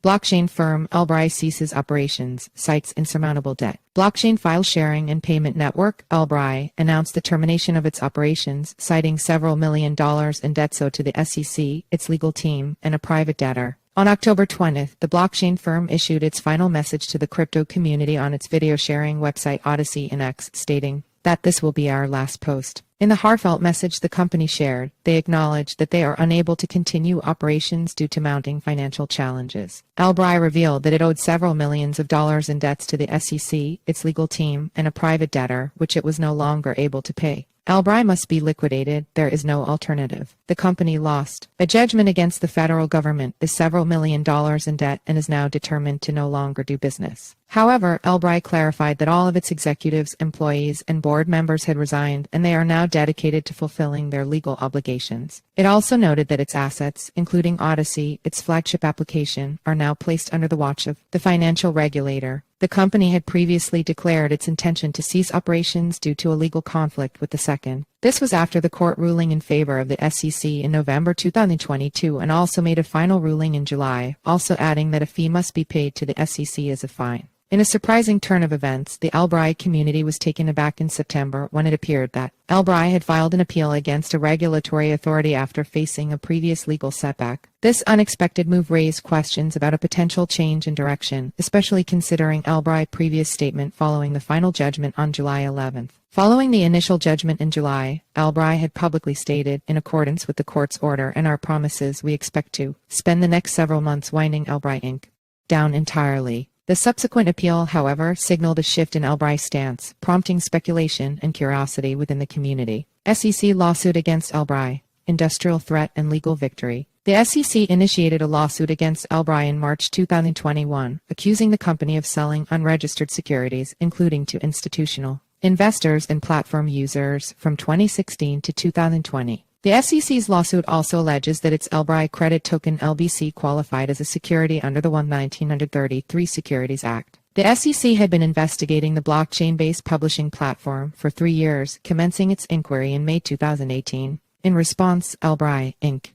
Blockchain firm LBRY ceases operations, cites insurmountable debt. Blockchain file sharing and payment network, LBRY, announced the termination of its operations, citing several $1 million in debt owed to the SEC, its legal team, and a private debtor. On October 20th, the blockchain firm issued its final message to the crypto community on its video sharing website Odysee and X, stating that this will be our last post. In the heartfelt message the company shared, they acknowledged that they are unable to continue operations due to mounting financial challenges. LBRY revealed that it owed several millions of dollars in debts to the SEC, its legal team, and a private debtor, which it was no longer able to pay. LBRY must be liquidated, there is no alternative. The company lost a judgment against the federal government, is several $1 million in debt, and is now determined to no longer do business. However, LBRY clarified that all of its executives, employees, and board members had resigned, and they are now dedicated to fulfilling their legal obligations. It also noted that its assets, including Odysee, its flagship application, are now placed under the watch of the financial regulator. The company had previously declared its intention to cease operations due to a legal conflict with the SEC. This was after the court ruling in favor of the SEC in November 2022 and also made a final ruling in July, also adding that a fee must be paid to the SEC as a fine. In a surprising turn of events, the LBRY community was taken aback in September when it appeared that LBRY had filed an appeal against a regulatory authority after facing a previous legal setback. This unexpected move raised questions about a potential change in direction, especially considering LBRY's previous statement following the final judgment on July 11th. Following the initial judgment in July, LBRY had publicly stated, in accordance with the court's order and our promises, we expect to spend the next several months winding LBRY Inc. down entirely. The subsequent appeal, however, signaled a shift in LBRY's stance, prompting speculation and curiosity within the community. SEC lawsuit against LBRY, industrial threat and legal victory. The SEC initiated a lawsuit against LBRY in March 2021, accusing the company of selling unregistered securities, including to institutional investors and platform users, from 2016 to 2020. The SEC's lawsuit also alleges that its LBRY credit token LBC qualified as a security under the 1933 Securities Act. The SEC had been investigating the blockchain-based publishing platform for 3 years, commencing its inquiry in May 2018. In response, LBRY, Inc.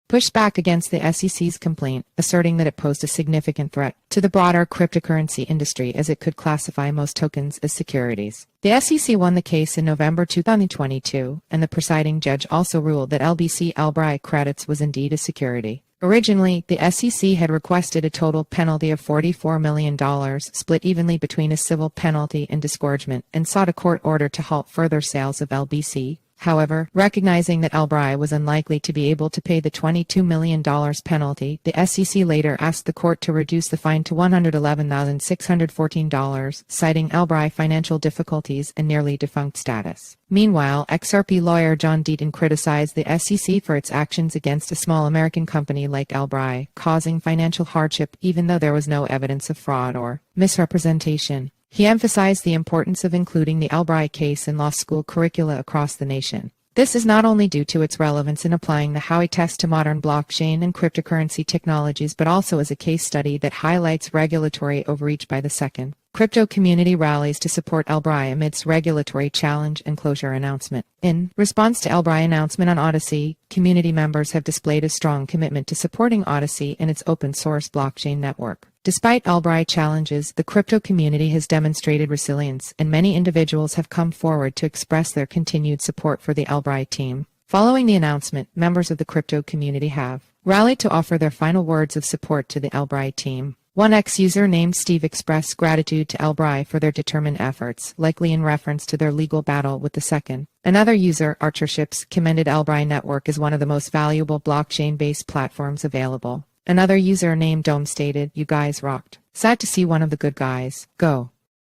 pushed back against the SEC's complaint, asserting that it posed a significant threat to the broader cryptocurrency industry as it could classify most tokens as securities. The SEC won the case in November 2022, and the presiding judge also ruled that LBRY credits was indeed a security. Originally, the SEC had requested a total penalty of $44 million, split evenly between a civil penalty and disgorgement, and sought a court order to halt further sales of LBC. However, recognizing that LBRY was unlikely to be able to pay the $22 million penalty, the SEC later asked the court to reduce the fine to $111,614, citing LBRY financial difficulties and nearly defunct status. Meanwhile, XRP lawyer John Deaton criticized the SEC for its actions against a small American company like LBRY, causing financial hardship even though there was no evidence of fraud or misrepresentation. He emphasized the importance of including the LBRY case in law school curricula across the nation. This is not only due to its relevance in applying the Howey test to modern blockchain and cryptocurrency technologies, but also as a case study that highlights regulatory overreach by the SEC. Crypto community rallies to support LBRY amidst regulatory challenge and closure announcement. In response to LBRY announcement on Odysee, community members have displayed a strong commitment to supporting Odysee and its open-source blockchain network. Despite LBRY challenges, the crypto community has demonstrated resilience, and many individuals have come forward to express their continued support for the LBRY team. Following the announcement, members of the crypto community have rallied to offer their final words of support to the LBRY team. One ex-user named Steve expressed gratitude to LBRY for their determined efforts, likely in reference to their legal battle with the SEC. Another user, Archerships, commended LBRY Network as one of the most valuable blockchain-based platforms available. Another user named Dome stated, "You guys rocked. Sad to see one of the good guys go."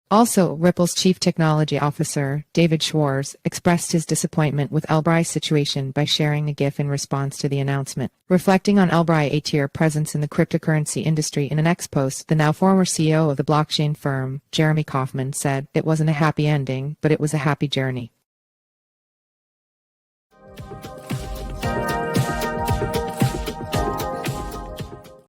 Also, Ripple's chief technology officer, David Schwartz, expressed his disappointment with LBRY's situation by sharing a GIF in response to the announcement. Reflecting on LBRY's 8-year presence in the cryptocurrency industry in an X-post, the now former CEO of the blockchain firm, Jeremy Kauffman, said, "It wasn't a happy ending, but it was a happy journey."